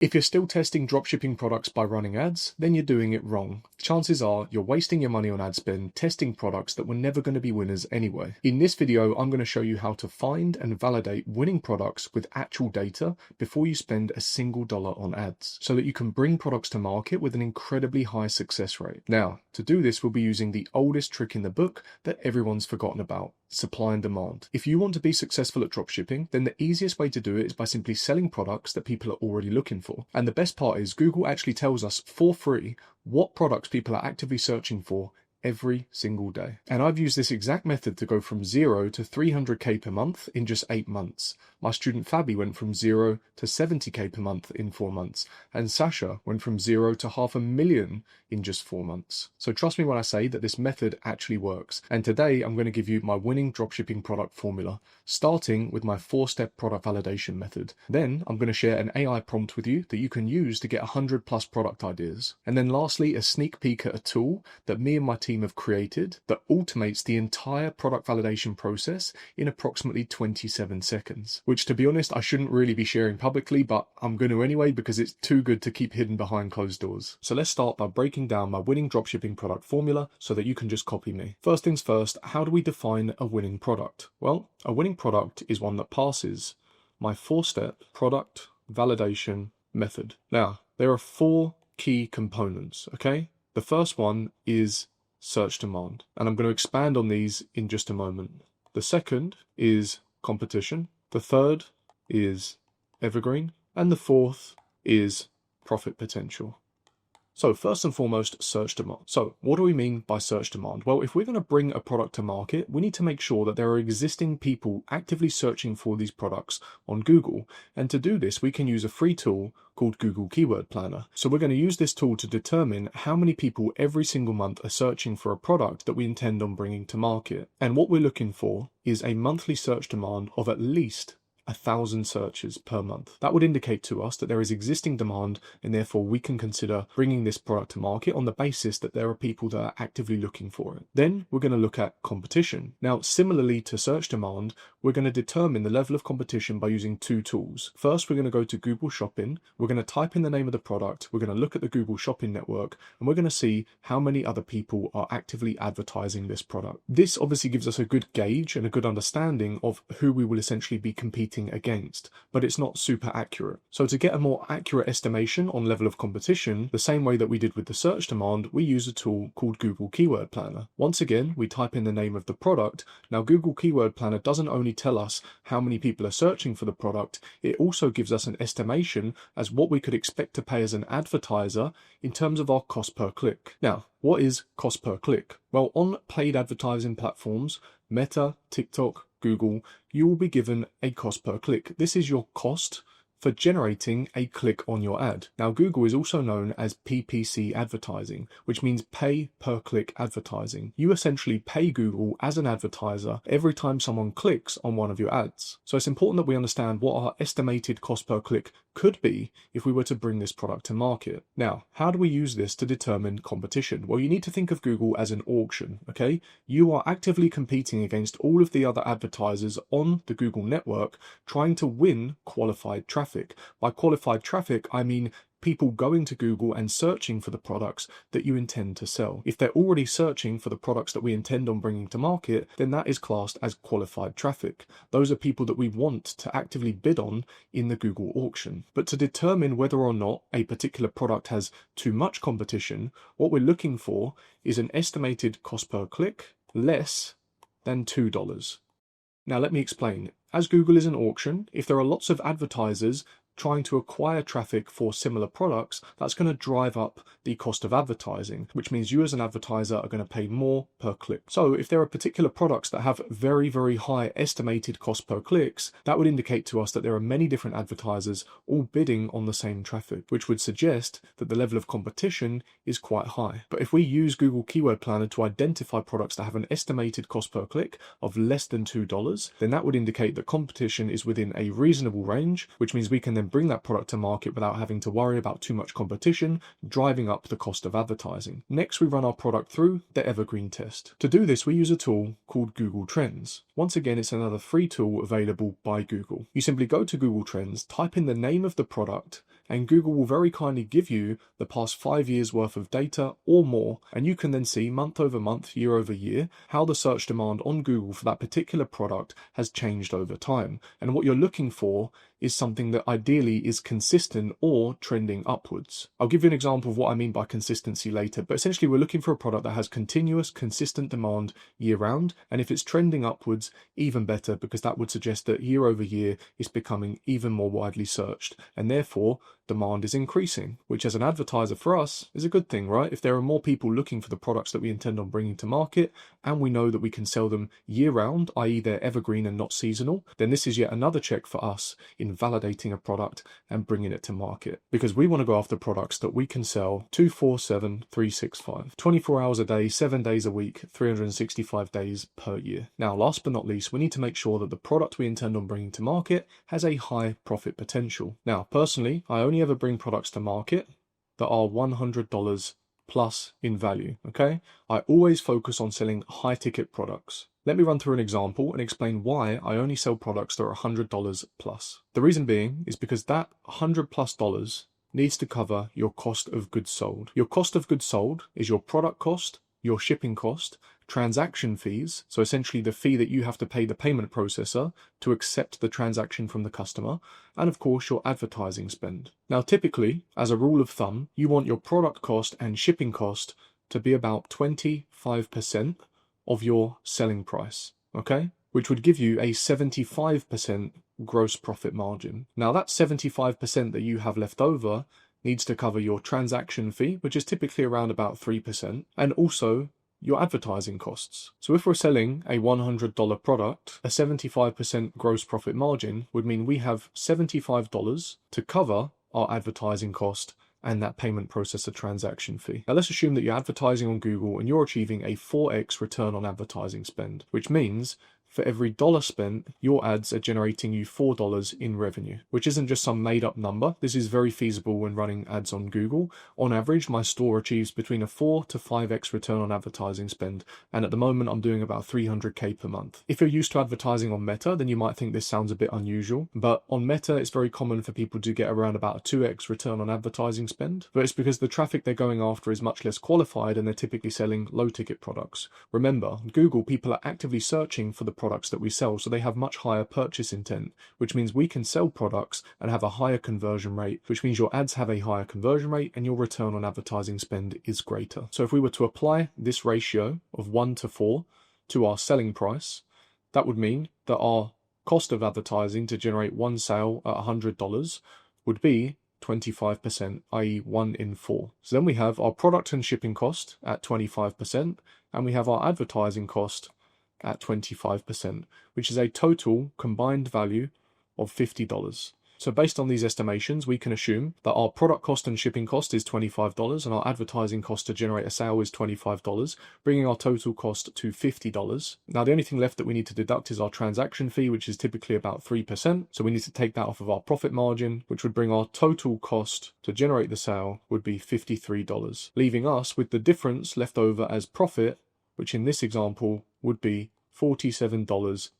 If you're still testing dropshipping products by running ads, then you're doing it wrong. Chances are you're wasting your money on ad spend testing products that were never going to be winners anyway. In this video, I'm going to show you how to find and validate winning products with actual data before you spend a single dollar on ads, so that you can bring products to market with an incredibly high success rate. Now, to do this, we'll be using the oldest trick in the book that everyone's forgotten about: supply and demand. If you want to be successful at dropshipping, then the easiest way to do it is by simply selling products that people are already looking for. And the best part is Google actually tells us for free what products people are actively searching for every single day. And I've used this exact method to go from 0 to 300k per month in just 8 months. My student Fabi went from 0 to 70k per month in 4 months, and Sasha went from 0 to $500,000 in just 4 months. So trust me when I say that this method actually works. And today I'm going to give you my winning dropshipping product formula, starting with my 4-step product validation method. Then I'm going to share an AI prompt with you that you can use to get 100 plus product ideas. And then lastly, a sneak peek at a tool that me and my team have created that automates the entire product validation process in approximately 27 seconds. Which, to be honest, I shouldn't really be sharing publicly, but I'm going to anyway because it's too good to keep hidden behind closed doors. So let's start by breaking down my winning dropshipping product formula so that you can just copy me. First things first, how do we define a winning product? Well, a winning product is one that passes my 4-step product validation method. Now, there are 4 key components, okay? The first one is search demand, and I'm going to expand on these in just a moment. The second is competition. The third is evergreen, and the fourth is profit potential. So first and foremost, search demand. So what do we mean by search demand? Well, if we're going to bring a product to market, we need to make sure that there are existing people actively searching for these products on Google. And to do this, we can use a free tool called Google Keyword Planner. So we're going to use this tool to determine how many people every single month are searching for a product that we intend on bringing to market. And what we're looking for is a monthly search demand of at least 1,000 searches per month. That would indicate to us that there is existing demand, and therefore we can consider bringing this product to market on the basis that there are people that are actively looking for it. Then we're going to look at competition. Now, similarly to search demand, we're going to determine the level of competition by using 2 tools. First, we're going to go to Google Shopping. We're going to type in the name of the product. We're going to look at the Google Shopping network, and we're going to see how many other people are actively advertising this product. This obviously gives us a good gauge and a good understanding of who we will essentially be competing against, but it's not super accurate. So to get a more accurate estimation on level of competition, the same way that we did with the search demand, we use a tool called Google Keyword Planner. Once again, we type in the name of the product. Now, Google Keyword Planner doesn't only tell us how many people are searching for the product, it also gives us an estimation as what we could expect to pay as an advertiser in terms of our cost per click. Now, what is cost per click? Well, on paid advertising platforms, Meta, TikTok, Google, you will be given a cost per click. This is your cost for generating a click on your ad. Now, Google is also known as PPC advertising, which means pay per click advertising. You essentially pay Google as an advertiser every time someone clicks on one of your ads. So it's important that we understand what our estimated cost per click could be if we were to bring this product to market. Now, how do we use this to determine competition? Well, you need to think of Google as an auction, okay? You are actively competing against all of the other advertisers on the Google network, trying to win qualified traffic. By qualified traffic, I mean people going to Google and searching for the products that you intend to sell. If they're already searching for the products that we intend on bringing to market, then that is classed as qualified traffic. Those are people that we want to actively bid on in the Google auction. But to determine whether or not a particular product has too much competition, what we're looking for is an estimated cost per click less than $2. Now let me explain. As Google is an auction, if there are lots of advertisers trying to acquire traffic for similar products, that's going to drive up the cost of advertising, which means you as an advertiser are going to pay more per click. So if there are particular products that have very, very high estimated cost per clicks, that would indicate to us that there are many different advertisers all bidding on the same traffic, which would suggest that the level of competition is quite high. But if we use Google Keyword Planner to identify products that have an estimated cost per click of less than $2, then that would indicate that competition is within a reasonable range, which means we can then bring that product to market without having to worry about too much competition, driving up the cost of advertising. Next, we run our product through the evergreen test. To do this, we use a tool called Google Trends. Once again, it's another free tool available by Google. You simply go to Google Trends, type in the name of the product, and Google will very kindly give you the past 5 years worth of data or more, and you can then see month over month, year over year, how the search demand on Google for that particular product has changed over time. And what you're looking for is something that ideally is consistent or trending upwards. I'll give you an example of what I mean by consistency later, but essentially we're looking for a product that has continuous, consistent demand year round, and if it's trending upwards, even better, because that would suggest that year over year it's becoming even more widely searched, and therefore demand is increasing, which as an advertiser for us is a good thing, right? If there are more people looking for the products that we intend on bringing to market, and we know that we can sell them year round, i.e. they're evergreen and not seasonal, then this is yet another check for us in validating a product and bringing it to market, because we want to go after products that we can sell 24/7, 365, 24 hours a day, 7 days a week, 365 days per year. Now, last but not least, we need to make sure that the product we intend on bringing to market has a high profit potential. Now, personally, I only ever bring products to market that are $100 plus in value, okay? I always focus on selling high ticket products. Let me run through an example and explain why I only sell products that are $100 plus. The reason being is because that $100+ needs to cover your cost of goods sold. Your cost of goods sold is your product cost, your shipping cost, transaction fees, so essentially the fee that you have to pay the payment processor to accept the transaction from the customer, and of course your advertising spend. Now typically, as a rule of thumb, you want your product cost and shipping cost to be about 25% of your selling price, okay? Which would give you a 75% gross profit margin. Now that 75% that you have left over needs to cover your transaction fee, which is typically around about 3%, and also your advertising costs. So if we're selling a $100 product, a 75% gross profit margin would mean we have $75 to cover our advertising cost and that payment processor transaction fee. Now let's assume that you're advertising on Google and you're achieving a 4x return on advertising spend, which means for every dollar spent, your ads are generating you $4 in revenue, which isn't just some made up number. This is very feasible when running ads on Google. On average, my store achieves between a 4 to 5x return on advertising spend. And at the moment, I'm doing about $300K per month. If you're used to advertising on Meta, then you might think this sounds a bit unusual. But on Meta, it's very common for people to get around about a 2x return on advertising spend. But it's because the traffic they're going after is much less qualified and they're typically selling low ticket products. Remember, on Google, people are actively searching for the products that we sell, so they have much higher purchase intent, which means we can sell products and have a higher conversion rate, which means your ads have a higher conversion rate and your return on advertising spend is greater. So if we were to apply this ratio of 1 to 4 to our selling price, that would mean that our cost of advertising to generate one sale at $100 would be 25%, i.e. 1 in 4. So then we have our product and shipping cost at 25%, and we have our advertising cost at 25%, which is a total combined value of $50. So based on these estimations, we can assume that our product cost and shipping cost is $25 and our advertising cost to generate a sale is $25, bringing our total cost to $50. Now, the only thing left that we need to deduct is our transaction fee, which is typically about 3%. So we need to take that off of our profit margin, which would bring our total cost to generate the sale would be $53, leaving us with the difference left over as profit, which in this example would be $47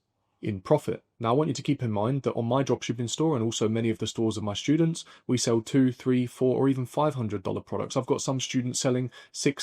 in profit. Now I want you to keep in mind that on my dropshipping store and also many of the stores of my students, we sell $200, $300, $400, or even $500 products. I've got some students selling $600,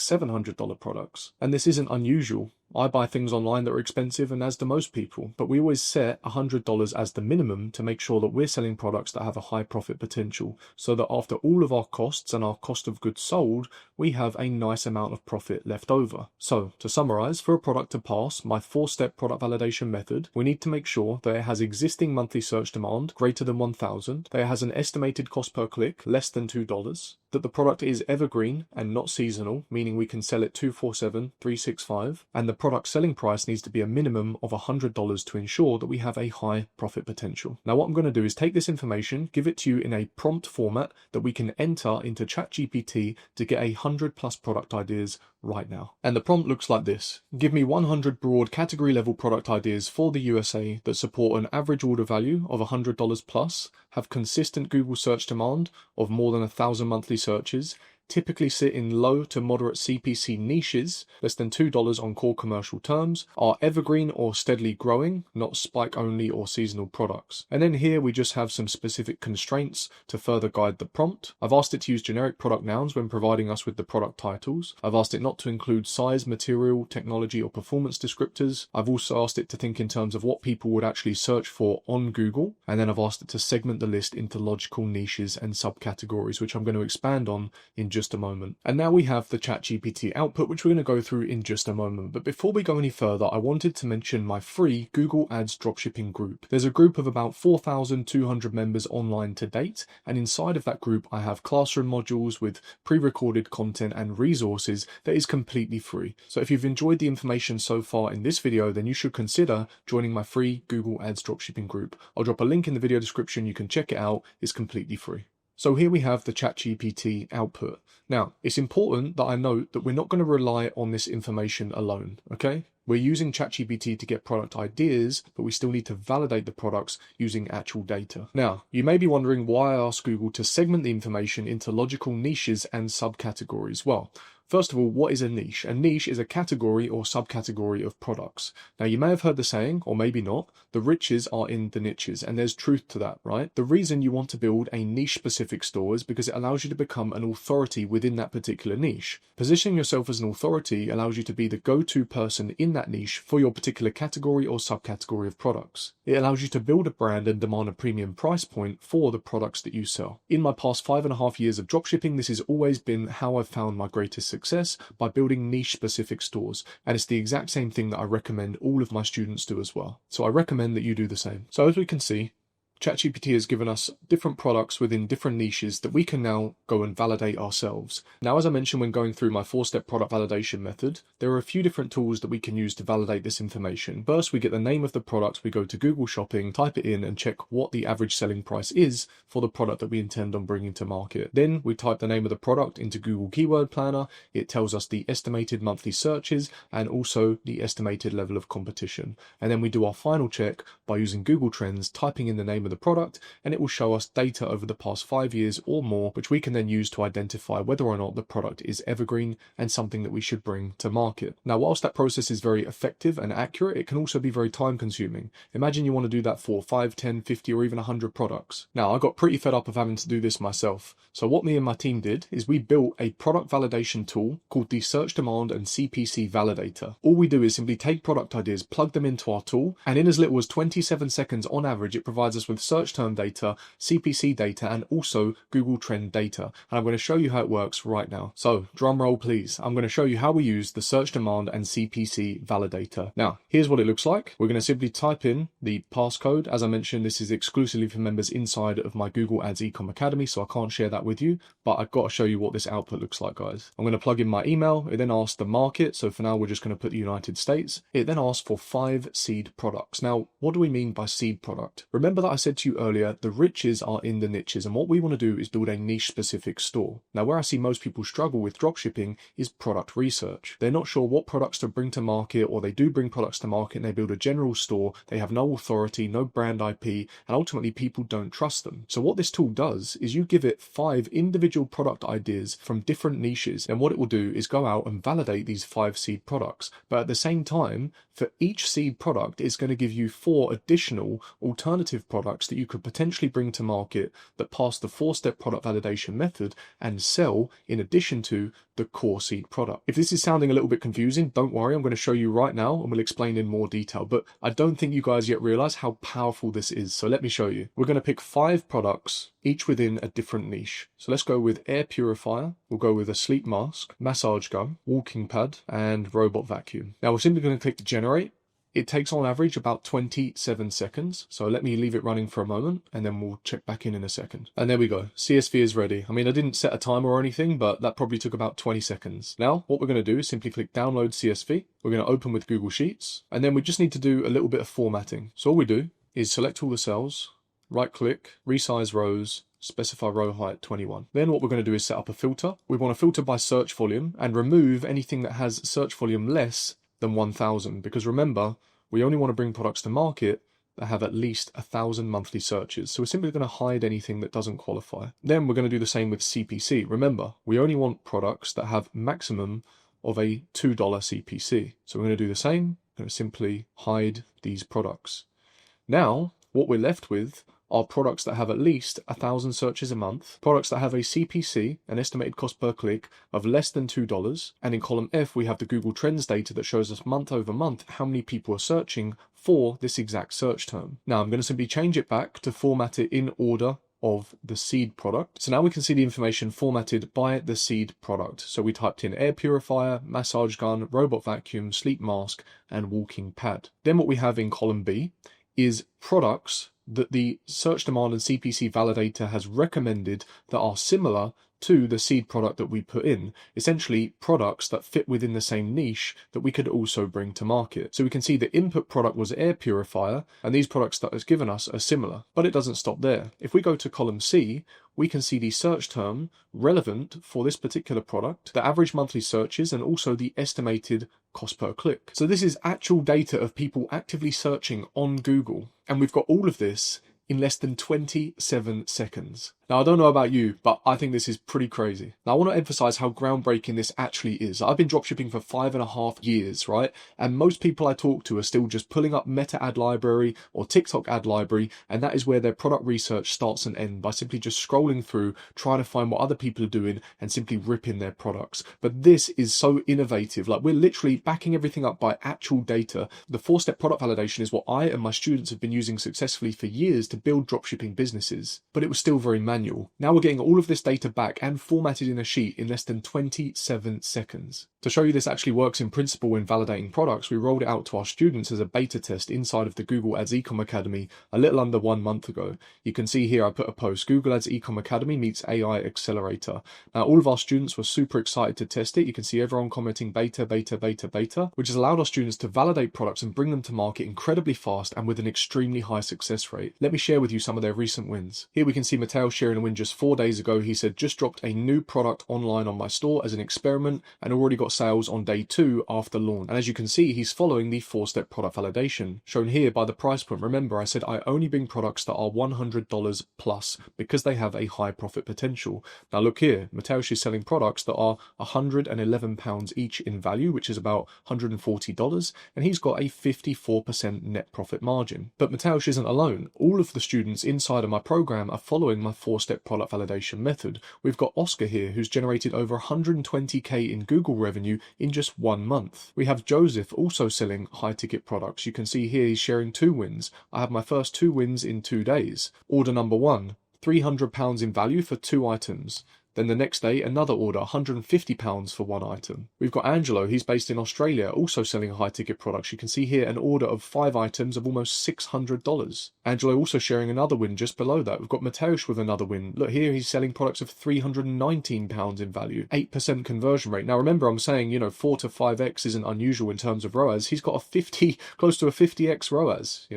$700 products. And this isn't unusual. I buy things online that are expensive, and as do most people, but we always set $100 as the minimum to make sure that we're selling products that have a high profit potential, so that after all of our costs and our cost of goods sold, we have a nice amount of profit left over. So to summarize, for a product to pass my 4-step product validation method, we need to make sure that it has existing monthly search demand greater than 1,000, that it has an estimated cost per click less than $2, that the product is evergreen and not seasonal, meaning we can sell it 24/7, 365, and the product selling price needs to be a minimum of $100 to ensure that we have a high profit potential. Now what I'm going to do is take this information, give it to you in a prompt format that we can enter into ChatGPT to get 100+ product ideas right now. And the prompt looks like this. Give me 100 broad category level product ideas for the USA that support an average order value of $100 plus, have consistent Google search demand of more than 1,000 monthly searches, typically sit in low to moderate CPC niches, less than $2 on core commercial terms, are evergreen or steadily growing, not spike only or seasonal products. And then here we just have some specific constraints to further guide the prompt. I've asked it to use generic product nouns when providing us with the product titles. I've asked it not to include size, material, technology, or performance descriptors. I've also asked it to think in terms of what people would actually search for on Google. And then I've asked it to segment the list into logical niches and subcategories, which I'm going to expand on in just a moment. And now we have the ChatGPT output, which we're going to go through in just a moment. But before we go any further, I wanted to mention my free Google Ads dropshipping group. There's a group of about 4,200 members online to date. And inside of that group, I have classroom modules with pre-recorded content and resources that is completely free. So if you've enjoyed the information so far in this video, then you should consider joining my free Google Ads dropshipping group. I'll drop a link in the video description. You can check it out. It's completely free. So here we have the ChatGPT output. Now, it's important that I note that we're not going to rely on this information alone, okay? We're using ChatGPT to get product ideas, but we still need to validate the products using actual data. Now, you may be wondering why I asked Google to segment the information into logical niches and subcategories. Well, first of all, what is a niche? A niche is a category or subcategory of products. Now, you may have heard the saying, or maybe not, the riches are in the niches, and there's truth to that, right? The reason you want to build a niche-specific store is because it allows you to become an authority within that particular niche. Positioning yourself as an authority allows you to be the go-to person in that niche for your particular category or subcategory of products. It allows you to build a brand and demand a premium price point for the products that you sell. In my past 5.5 years of dropshipping, this has always been how I've found my greatest success, by building niche-specific stores. And it's the exact same thing that I recommend all of my students do as well. So I recommend that you do the same. So as we can see, ChatGPT has given us different products within different niches that we can now go and validate ourselves. Now, as I mentioned when going through my 4-step product validation method, there are a few different tools that we can use to validate this information. First, we get the name of the product, we go to Google Shopping, type it in and check what the average selling price is for the product that we intend on bringing to market. Then we type the name of the product into Google Keyword Planner. It tells us the estimated monthly searches and also the estimated level of competition. And then we do our final check by using Google Trends, typing in the name of the product, and it will show us data over the past 5 years or more, which we can then use to identify whether or not the product is evergreen and something that we should bring to market. Now, whilst that process is very effective and accurate, it can also be very time consuming. Imagine you want to do that for 5, 10, 50, or even 100 products. Now, I got pretty fed up of having to do this myself. So what me and my team did is we built a product validation tool called the Search Demand and CPC Validator. All we do is simply take product ideas, plug them into our tool, and in as little as 27 seconds on average, it provides us with search term data, CPC data, and also Google Trend data. And I'm going to show you how it works right now. So drum roll, please. I'm going to show you how we use the Search Demand and CPC Validator. Now, here's what it looks like. We're going to simply type in the passcode. As I mentioned, this is exclusively for members inside of my Google Ads Ecom Academy, so I can't share that with you, but I've got to show you what this output looks like, guys. I'm going to plug in my email. It then asks the market. So for now, we're just going to put the United States. It then asks for 5 seed products. Now, what do we mean by seed product? Remember that I said to you earlier, the riches are in the niches, and what we want to do is build a niche specific store. Now, where I see most people struggle with dropshipping is product research. They're not sure what products to bring to market, or they do bring products to market and they build a general store. They have no authority, no brand IP, and ultimately people don't trust them. So what this tool does is you give it 5 individual product ideas from different niches, and what it will do is go out and validate these 5 seed products. But at the same time, for each seed product, it's going to give you 4 additional alternative products that you could potentially bring to market that pass the 4-step product validation method and sell in addition to the core seed product. If this is sounding a little bit confusing, don't worry, I'm going to show you right now and we'll explain in more detail, but I don't think you guys yet realize how powerful this is. So let me show you. We're going to pick 5 products, each within a different niche. So let's go with air purifier, we'll go with a sleep mask, massage gun, walking pad, and robot vacuum. Now we're simply going to click generate. It takes on average about 27 seconds. So let me leave it running for a moment and then we'll check back in a second. And there we go. CSV is ready. I mean, I didn't set a timer or anything, but that probably took about 20 seconds. Now, what we're going to do is simply click download CSV. We're going to open with Google Sheets, and then we just need to do a little bit of formatting. So all we do is select all the cells, right click, resize rows, specify row height 21. Then what we're going to do is set up a filter. We want to filter by search volume and remove anything that has search volume less than 1000, because remember, we only want to bring products to market that have at least 1,000 monthly searches. So we're simply going to hide anything that doesn't qualify. Then we're going to do the same with CPC. Remember, we only want products that have maximum of a $2 CPC. So we're going to do the same. We're going to simply hide these products. Now, what we're left with are products that have at least 1,000 searches a month, products that have a CPC, an estimated cost per click, of less than $2, and in column F we have the Google Trends data that shows us month over month how many people are searching for this exact search term. Now I'm going to simply change it back to format it in order of the seed product. So now we can see the information formatted by the seed product. So we typed in air purifier, massage gun, robot vacuum, sleep mask, and walking pad. Then what we have in column B is products that the search demand and CPC validator has recommended that are similar to the seed product that we put in, essentially products that fit within the same niche that we could also bring to market. So we can see the input product was air purifier, and these products that it's given us are similar, but it doesn't stop there. If we go to column C, we can see the search term relevant for this particular product, the average monthly searches, and also the estimated cost per click. So this is actual data of people actively searching on Google, and we've got all of this in less than 27 seconds. Now, I don't know about you, but I think this is pretty crazy. Now, I want to emphasize how groundbreaking this actually is. I've been dropshipping for 5.5 years, right? And most people I talk to are still just pulling up Meta ad library or TikTok ad library, and that is where their product research starts and ends, by simply just scrolling through, trying to find what other people are doing and simply ripping their products. But this is so innovative. Like, we're literally backing everything up by actual data. The 4-step product validation is what I and my students have been using successfully for years to build dropshipping businesses, but it was still very manual. Now we're getting all of this data back and formatted in a sheet in less than 27 seconds. To show you this actually works in principle when validating products, we rolled it out to our students as a beta test inside of the Google Ads Ecom Academy a little under 1 month ago. You can see here I put a post, Google Ads Ecom Academy meets AI Accelerator. Now all of our students were super excited to test it. You can see everyone commenting beta, beta, beta, beta, which has allowed our students to validate products and bring them to market incredibly fast and with an extremely high success rate. Let me share with you some of their recent wins. Here we can see Mateo sharing a win just 4 days ago. He said, just dropped a new product online on my store as an experiment and already got sales on day 2 after launch. And as you can see, he's following the 4-step product validation shown here by the price point. Remember, I said I only bring products that are $100 plus because they have a high profit potential. Now look here, Mateusz is selling products that are £111 each in value, which is about $140, and he's got a 54% net profit margin. But Mateusz isn't alone. All of the students inside of my program are following my 4-step product validation method. We've got Oscar here, who's generated over 120k in Google revenue in just 1 month. We have Joseph also selling high ticket products. You can see here he's sharing 2 wins. I have my first 2 wins in 2 days. Order number 1, £300 in value for 2 items. Then the next day, another order, £150 for 1 item. We've got Angelo, he's based in Australia, also selling high ticket products. You can see here an order of 5 items of almost $600. Angelo also sharing another win just below that. We've got Mateusz with another win. Look here, he's selling products of £319 in value, 8% conversion rate. Now remember, I'm saying, 4 to 5x isn't unusual in terms of ROAS. He's got close to a 50x ROAS,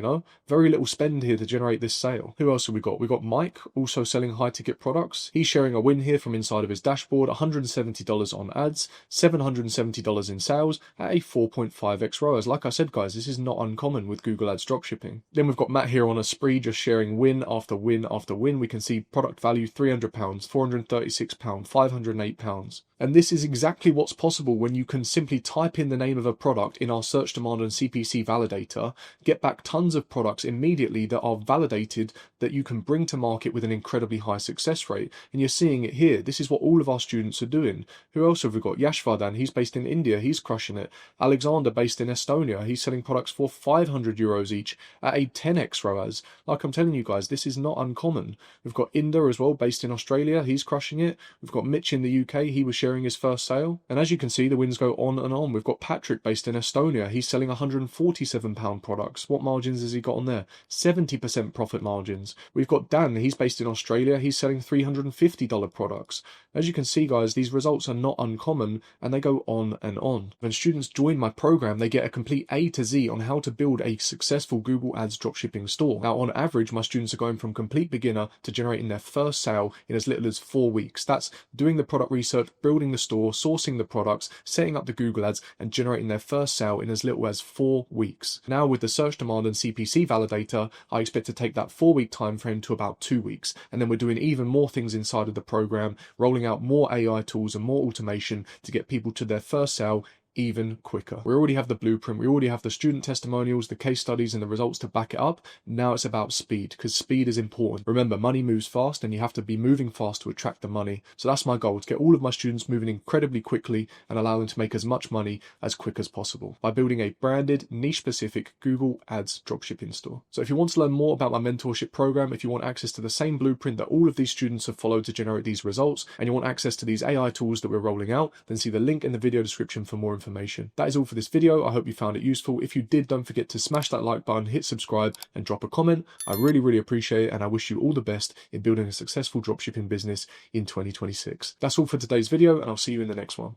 Very little spend here to generate this sale. Who else have we got? We've got Mike, also selling high ticket products. He's sharing a win here from inside of his dashboard, $170 on ads, $770 in sales at a 4.5x ROAS. Like I said, guys, this is not uncommon with Google Ads dropshipping. Then we've got Matt here on a spree, just sharing win after win after win. We can see product value £300, £436, £508. And this is exactly what's possible when you can simply type in the name of a product in our search demand and CPC validator, get back tons of products immediately that are validated that you can bring to market with an incredibly high success rate. And you're seeing it here. This is what all of our students are doing. Who else have we got? Yashvardhan, he's based in India, he's crushing it. Alexander, based in Estonia, he's selling products for €500 each at a 10x ROAS. Like I'm telling you guys, this is not uncommon. We've got Inder as well, based in Australia, he's crushing it. We've got Mitch in the UK, he was sharing his first sale. And as you can see, the wins go on and on. We've got Patrick based in Estonia. He's selling £147 products. What margins has he got on there? 70% profit margins. We've got Dan. He's based in Australia. He's selling $350 products. products. As you can see, guys, these results are not uncommon and they go on and on. When students join my program, they get a complete A to Z on how to build a successful Google Ads dropshipping store. Now, on average, my students are going from complete beginner to generating their first sale in as little as 4 weeks. That's doing the product research, building the store, sourcing the products, setting up the Google Ads, and generating their first sale in as little as 4 weeks. Now, with the search demand and CPC validator, I expect to take that 4-week time frame to about 2 weeks. And then we're doing even more things inside of the program, rolling out more AI tools and more automation to get people to their first sale even quicker. We already have the blueprint, we already have the student testimonials, the case studies, and the results to back it up. Now it's about speed, because speed is important. Remember, money moves fast and you have to be moving fast to attract the money. So that's my goal, to get all of my students moving incredibly quickly and allow them to make as much money as quick as possible by building a branded, niche-specific Google Ads dropshipping store. So if you want to learn more about my mentorship program, if you want access to the same blueprint that all of these students have followed to generate these results, and you want access to these AI tools that we're rolling out, then see the link in the video description for more information. That is all for this video. I hope you found it useful. If you did, don't forget to smash that like button, hit subscribe, and drop a comment. I really appreciate it, and I wish you all the best in building a successful dropshipping business in 2026. That's all for today's video, and I'll see you in the next one.